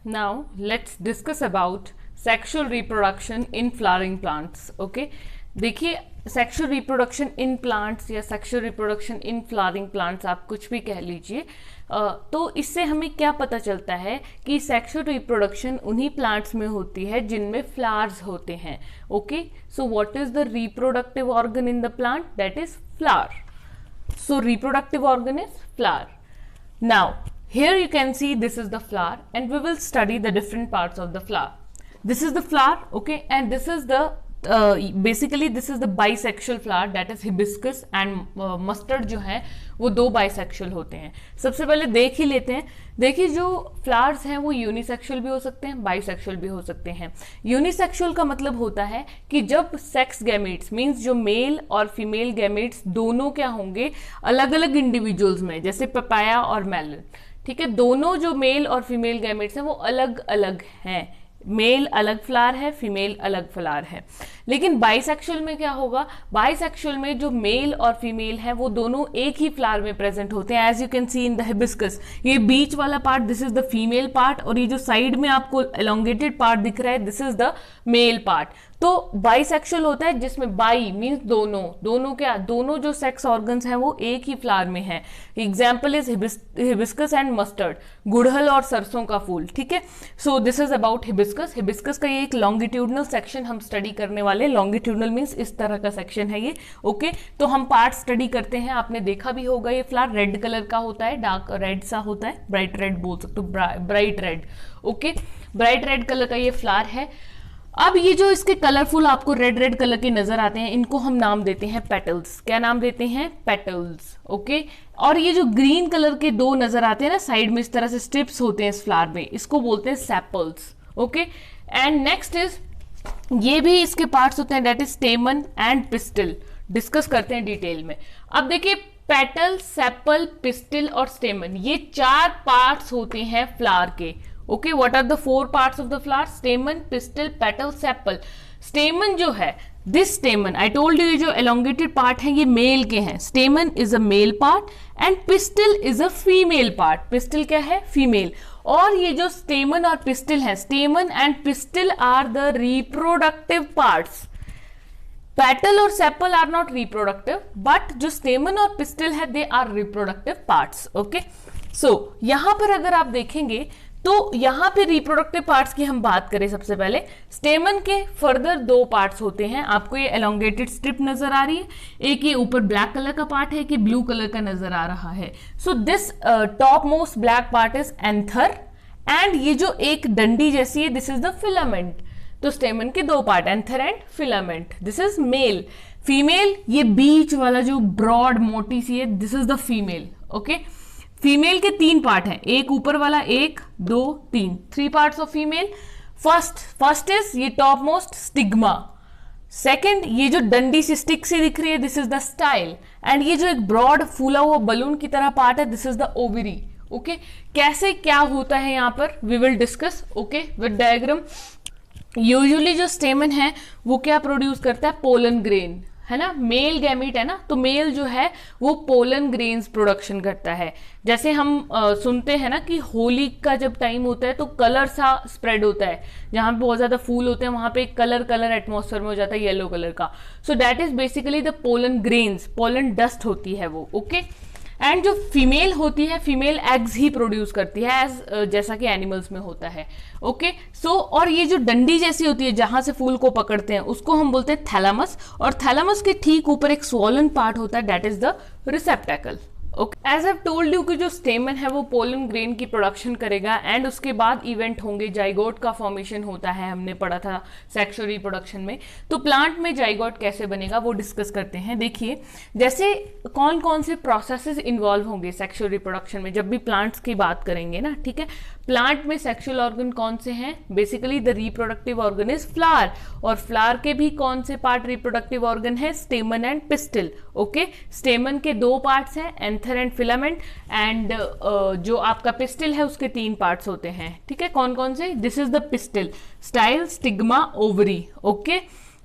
Now let's discuss about sexual reproduction in flowering plants. Okay, देखिए sexual reproduction in plants या sexual reproduction in flowering plants, आप कुछ भी कह लीजिए, तो इससे हमें क्या पता चलता है कि सेक्सुअल रिप्रोडक्शन उन्हीं प्लांट्स में होती है जिनमें फ्लावर्स होते हैं. Okay, so what is the reproductive organ in the plant? That is flower. So reproductive organ is flower. Now here you can see this is the flower and we will study the different parts of the flower. This is the flower, okay, and this is the basically this is the bisexual flower, that is hibiscus and mustard जो है वो दो bisexual होते हैं. सबसे पहले देख ही लेते हैं. देखिए जो फ्लावर्स हैं वो यूनिसेक्सुअल भी हो सकते हैं, बाइसेक्सुअल भी हो सकते हैं. यूनिसेक्सुअल का मतलब होता है कि जब सेक्स गैमेट्स मींस जो मेल और फीमेल गैमेट्स दोनों क्या होंगे अलग अलग इंडिविजुअल्स में, जैसे पपाया और मेलन. ठीक है, दोनों जो मेल और फीमेल गैमेट्स हैं वो अलग अलग हैं. मेल अलग फ्लावर है, फीमेल अलग फ्लावर है. लेकिन बाइसेक्सुअल में क्या होगा? बाइसेक्सुअल में जो मेल और फीमेल है वो दोनों एक ही फ्लावर में प्रेजेंट होते हैं. As you can see in the hibiscus, ये बीच वाला part this is the female part और ये जो साइड में आपको एलोंगेटेड पार्ट दिख रहा है this is the male part. तो बाइसेक्सुअल होता है जिसमें बाई मीन्स दोनों, दोनों क्या, दोनों जो सेक्स ऑर्गन्स हैं वो एक ही फ्लावर में हैं. Example is hibiscus and mustard, गुड़हल और सरसों का फूल. ठीक है, सो this is about hibiscus. Hibiscus का ये एक लॉन्गिट्यूडनल सेक्शन हम स्टडी करने वाले. लॉन्गिट्यूडनल मीन्स इस तरह का सेक्शन है ये. ओके, तो हम पार्ट स्टडी करते हैं. आपने देखा भी होगा ये फ्लावर रेड कलर का होता है, डार्क रेड सा होता है, ब्राइट रेड बोल सकते हो, bright red. Okay, bright red colour का ये फ्लावर है. अब ये जो इसके कलरफुल आपको रेड रेड कलर के नजर आते हैं इनको हम नाम देते हैं पेटल्स. क्या नाम देते हैं? पेटल्स. ओके, और ये जो ग्रीन कलर के दो नजर आते हैं ना साइड में इस तरह से स्ट्रिप्स होते हैं इस फ्लावर में, इसको बोलते हैं sepals. Okay, and next is ये भी इसके पार्ट्स होते हैं, that is स्टेमन and pistol. Discuss करते हैं डिटेल में. अब देखिए पेटल, सेपल, पिस्टल और स्टेमन, ये चार पार्ट्स होते हैं फ्लावर के. Okay, what are the four parts of the flower? Stamen, pistil, petal, sepal. Stamen जो है, this stamen I told you, ये जो एलोंगेटेड पार्ट है ये मेल के हैं. Stamen is a male part and pistil is a female part. Pistil क्या है? फीमेल. और ये जो स्टेमन और पिस्टल है, stamen and pistil are the reproductive parts. Petal और sepal are not reproductive, but जो स्टेमन और पिस्टल है they are reproductive parts. Okay, so यहां पर अगर आप देखेंगे तो यहां पे रिप्रोडक्टिव पार्ट्स की हम बात करें. सबसे पहले स्टेमन के फर्दर दो पार्ट्स होते हैं. आपको ये एलोंगेटेड स्ट्रिप नजर आ रही है, एक ये ऊपर ब्लैक कलर का पार्ट है, एक ये ब्लू कलर का नजर आ रहा है. So this top most black part is anther and ये जो एक डंडी जैसी है दिस इज द फिलामेंट. तो स्टेमन के दो part, anther and filament. This is male. Female, ये बीच वाला जो ब्रॉड मोटी सी है this is the female. Okay, female के 3 पार्ट हैं, एक ऊपर वाला, 1 2 3, 3 parts of female. First is ये टॉप मोस्ट स्टिग्मा. सेकंड ये जो डंडी सी स्टिक सी दिख रही है this is the style. And ये जो एक ब्रॉड फूला हुआ बलून की तरह पार्ट है this is the ovary. Okay, कैसे क्या होता है यहाँ पर we will discuss. Okay, with diagram. Usually जो स्टेमन है वो क्या प्रोड्यूस करता है? पोलन ग्रेन, है ना. मेल गैमीट है ना, तो मेल जो है वो पोलन ग्रेन्स प्रोडक्शन करता है. जैसे हम सुनते हैं ना कि होली का जब टाइम होता है तो कलर सा स्प्रेड होता है, जहां पे बहुत ज्यादा फूल होते हैं वहां पे कलर एटमॉस्फेयर में हो जाता है येलो कलर का. So that is basically the pollen grains, pollen dust होती है वो. ओके, एंड जो फीमेल होती है, फीमेल एग्स ही प्रोड्यूस करती है एज जैसा कि एनिमल्स में होता है. ओके, सो और ये जो डंडी जैसी होती है जहां से फूल को पकड़ते हैं उसको हम बोलते हैं थैलामस. और थैलामस के ठीक ऊपर एक स्वॉलन पार्ट होता है that is the receptacle. Okay, as I told you कि जो स्टेमन है वो पोलन ग्रेन की प्रोडक्शन करेगा एंड उसके बाद इवेंट होंगे, जाइगोट का फॉर्मेशन होता है, हमने पढ़ा था सेक्सुअल रिप्रोडक्शन में. तो प्लांट में जाइगोट कैसे बनेगा वो डिस्कस करते हैं. देखिए जैसे कौन कौन से प्रोसेसेस इन्वॉल्व होंगे सेक्सुअल रिप्रोडक्शन में जब भी प्लांट्स की बात करेंगे ना. ठीक है, प्लांट में सेक्सुअल ऑर्गन कौन से हैं? Basically the reproductive organ is flower. और फ्लावर के भी कौन से पार्ट रिप्रोडक्टिव ऑर्गन है? Stamen and pistol. ओके, स्टेमन के 2 पार्ट्स हैं, एंथर एंड फिलामेंट. एंड जो आपका पिस्टल है उसके 3 पार्ट्स होते हैं. ठीक है, कौन कौन से? This is the pistol, style, stigma, ovary. Okay,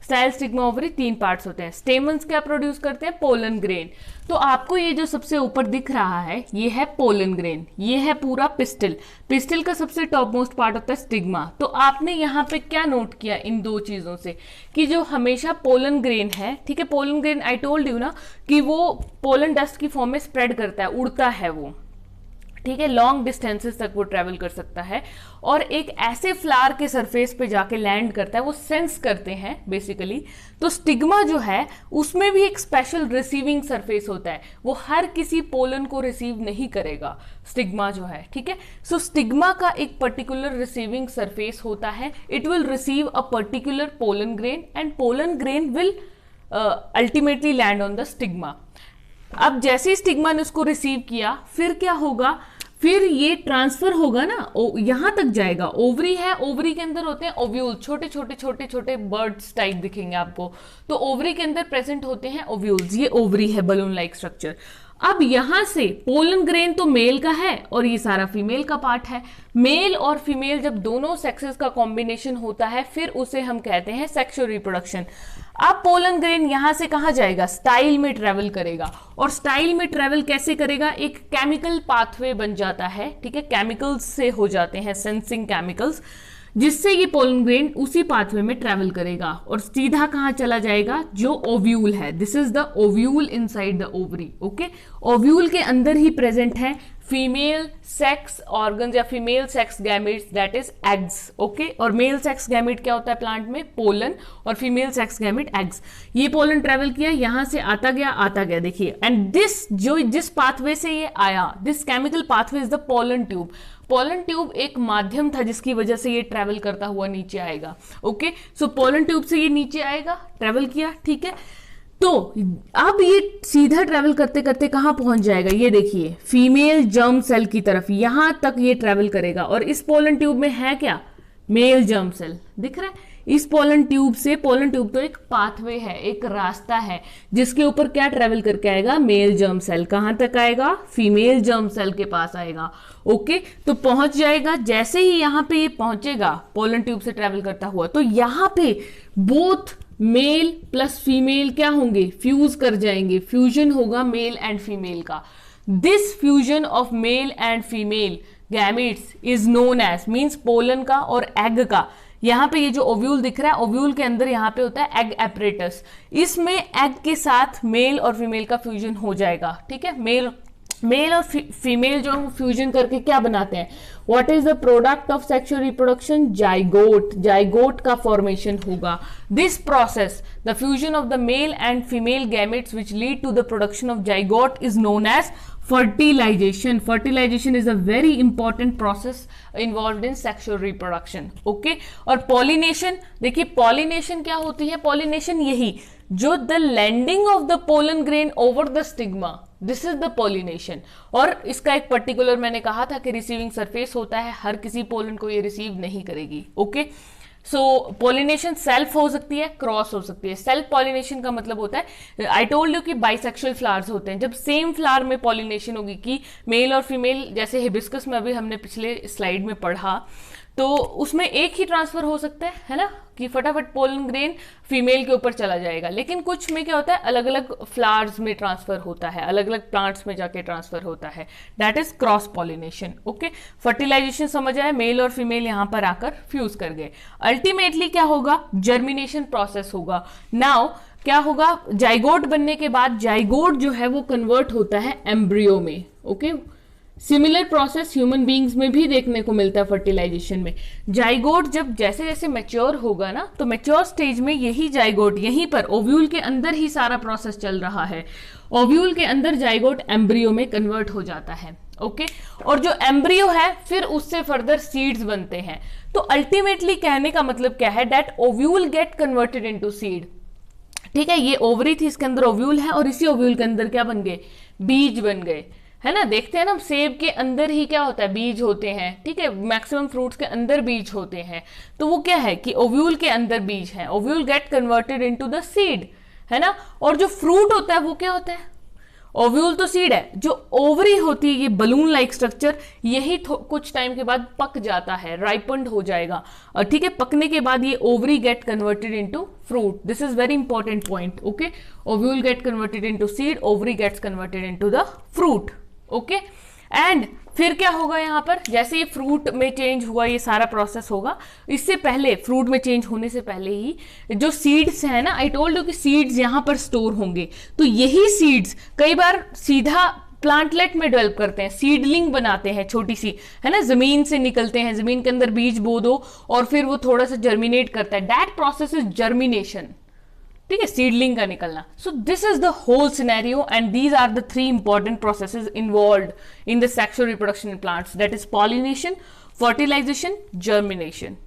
style, stigma, ovary, 3 parts होते हैं। स्टेमन्स क्या प्रोड्यूस करते हैं? Pollen grain. तो आपको ये जो सबसे ऊपर दिख रहा है ये है पोलन ग्रेन, ये है पूरा पिस्टिल। पिस्टिल का सबसे टॉप मोस्ट पार्ट होता है स्टिग्मा। तो आपने यहाँ पे क्या नोट किया इन दो चीजों से कि जो हमेशा पोलन ग्रेन है, ठीक है, pollen grain I told you ना कि वो पोलन डस्ट की फॉर्म में स्प्रेड करता है, उड़ता है वो, ठीक है, लॉन्ग डिस्टेंसेस तक वो ट्रेवल कर सकता है और एक ऐसे फ्लावर के सरफेस पे जाके लैंड करता है, वो सेंस करते हैं बेसिकली। तो स्टिग्मा जो है उसमें भी एक स्पेशल रिसीविंग सरफेस होता है, वो हर किसी पोलन को रिसीव नहीं करेगा स्टिग्मा जो है, ठीक है। सो स्टिग्मा का एक पर्टिकुलर रिसीविंग सरफेस होता है, it will receive a particular pollen grain and pollen grain will ultimately land on the stigma. अब जैसे ही स्टिग्मा ने उसको रिसीव किया फिर क्या होगा, फिर ये ट्रांसफर होगा ना, यहां तक जाएगा। ओवरी है, ओवरी के अंदर होते हैं ओव्यूल, छोटे छोटे छोटे छोटे बर्ड्स टाइप दिखेंगे आपको। तो ओवरी के अंदर प्रेजेंट होते हैं ओव्यूल्स, ये ओवरी है, बलून लाइक स्ट्रक्चर। अब यहां से पोलन ग्रेन तो मेल का है और ये सारा फीमेल का पार्ट है। मेल और फीमेल जब दोनों सेक्सेस का कॉम्बिनेशन होता है फिर उसे हम कहते हैं सेक्सुअल रिप्रोडक्शन। अब पोलन ग्रेन यहां से कहां जाएगा? स्टाइल में ट्रेवल करेगा। और स्टाइल में ट्रेवल कैसे करेगा? एक केमिकल पाथवे बन जाता है, ठीक है, केमिकल्स से हो जाते हैं, सेंसिंग केमिकल्स, जिससे ये पोलन ग्रेन उसी पाथवे में ट्रेवल करेगा और सीधा कहां चला जाएगा? जो ओव्यूल है, this is the ovule inside the ovary, okay. Ovule के अंदर ही प्रेजेंट है फीमेल सेक्स ऑर्गन्स या female sex gametes, that is eggs, okay. और मेल सेक्स गैमेट क्या होता है प्लांट में? पोलन, और फीमेल सेक्स गैमेट एग्स। ये पोलन ट्रेवल किया, यहां से आता गया, देखिए, एंड दिस जो जिस पाथवे से ये आया, this chemical pathway is the pollen tube. Pollen tube एक माध्यम था जिसकी वजह से ये ट्रेवल करता हुआ नीचे आएगा, ओके। सो पोलन ट्यूब से ये नीचे आएगा, ट्रेवल किया, ठीक है। तो अब ये सीधा ट्रेवल करते करते कहां पहुंच जाएगा? ये देखिए, फीमेल जर्म सेल की तरफ, यहां तक ये ट्रेवल करेगा। और इस पोलन ट्यूब में है क्या? मेल जर्म सेल, दिख रहा है? इस पोलन ट्यूब से, पोलन ट्यूब तो एक पाथवे है, एक रास्ता है जिसके ऊपर क्या ट्रेवल करके आएगा? Male germ cell. कहां तक आएगा? फीमेल जर्म सेल के पास आएगा, ओके। तो पहुंच जाएगा, जैसे ही यहां पे ये पहुंचेगा पोलन ट्यूब से ट्रेवल करता हुआ, तो यहां पे बोथ मेल प्लस फीमेल क्या होंगे? फ्यूज कर जाएंगे, फ्यूजन होगा मेल एंड फीमेल का। This fusion of male and female gametes is known as, means pollen का और एग का। यहां पे ये जो ओव्यूल दिख रहा है, ओव्यूल के अंदर यहां पे होता है एग एपरेटस, इसमें एग के साथ मेल और फीमेल का फ्यूजन हो जाएगा, ठीक है। मेल और फीमेल जो हम फ्यूजन करके क्या बनाते हैं? What is the product of sexual reproduction? Zygote. Zygote का फॉर्मेशन होगा। This process, the fusion of the male and female gametes which lead to the production of zygote is known as fertilization. Fertilization is a very important process involved in sexual reproduction, okay? और pollination, देखिए pollination क्या होती है? pollination यही जो the landing of the pollen grain over the stigma, this is the pollination। और इसका एक पर्टिकुलर मैंने कहा था कि रिसीविंग सरफेस होता है, हर किसी पोलन को ये रिसीव नहीं करेगी, ओके। सो पॉलिनेशन सेल्फ हो सकती है, क्रॉस हो सकती है। सेल्फ पॉलिनेशन का मतलब होता है, आई टोल्ड यू कि बाइसेक्सुअल फ्लावर्स होते हैं, जब सेम फ्लावर में पॉलिनेशन होगी कि मेल और फीमेल, जैसे हिबिस्कस में अभी हमने पिछले स्लाइड में पढ़ा, तो उसमें एक ही ट्रांसफर हो सकता है ना, कि फटाफट पोलन ग्रेन फीमेल के ऊपर चला जाएगा। लेकिन कुछ में क्या होता है, अलग अलग फ्लावर्स में ट्रांसफर होता है, अलग अलग प्लांट्स में जाके ट्रांसफर होता है, that is cross pollination, okay. Fertilization समझ आया, मेल और फीमेल यहां पर आकर फ्यूज कर गए। अल्टीमेटली क्या होगा? जर्मिनेशन प्रोसेस होगा। नाउ क्या होगा? जाइगोट बनने के बाद जाइगोट जो है वो कन्वर्ट होता है एम्ब्रियो में, okay. Similar process human beings में भी देखने को मिलता है फर्टिलाइजेशन में। जाइगोट जब जैसे जैसे मैच्योर होगा ना, तो मैच्योर स्टेज में यही जाइगोट यहीं पर ओव्यूल के अंदर ही सारा प्रोसेस चल रहा है। ओव्यूल के अंदर जाइगोट एम्ब्रियो में कन्वर्ट हो जाता है, ओके। और जो एम्ब्रियो है फिर उससे फर्दर सीड्स बनते हैं। तो अल्टीमेटली कहने का मतलब क्या है? That ovule get converted into seed, ठीक है। ये ओवरी थी, इसके अंदर ओव्यूल है और इसी ओव्यूल के अंदर क्या बन गए? बीज बन गए, है ना। देखते हैं ना, सेब के अंदर ही क्या होता है? बीज होते हैं, ठीक है। मैक्सिमम फ्रूट्स के अंदर बीज होते हैं। तो वो क्या है कि ओव्यूल के अंदर बीज है, ovule get converted into the seed, है ना। और जो फ्रूट होता है वो क्या होता है? ओव्यूल तो सीड है, जो ओवरी होती है ये बलून लाइक स्ट्रक्चर, यही कुछ टाइम के बाद पक जाता है, राइपन्ड हो जाएगा, और ठीक है, पकने के बाद ये ovary get converted into fruit. This is very important point. Okay, ovule get converted into seed, ovary gets converted into the fruit. Okay, and फिर क्या होगा यहाँ पर, जैसे ये फ्रूट में चेंज हुआ, ये सारा प्रोसेस होगा. इससे पहले, फ्रूट में चेंज होने से पहले ही जो सीड्स है ना, आई टोल्ड यू कि सीड्स यहाँ पर स्टोर होंगे. तो यही सीड्स कई बार सीधा प्लांटलेट में डेवलप करते हैं, सीडलिंग बनाते हैं छोटी सी, है ना, जमीन से निकलते हैं, जमीन के अंदर बीज बो दो और फिर वो थोड़ा सा जर्मिनेट करता है. That process is germination. ठीक है, सीडलिंग का निकलना. So this is the whole scenario and these are the 3 important processes involved in the sexual reproduction in plants, that is pollination, fertilization, germination.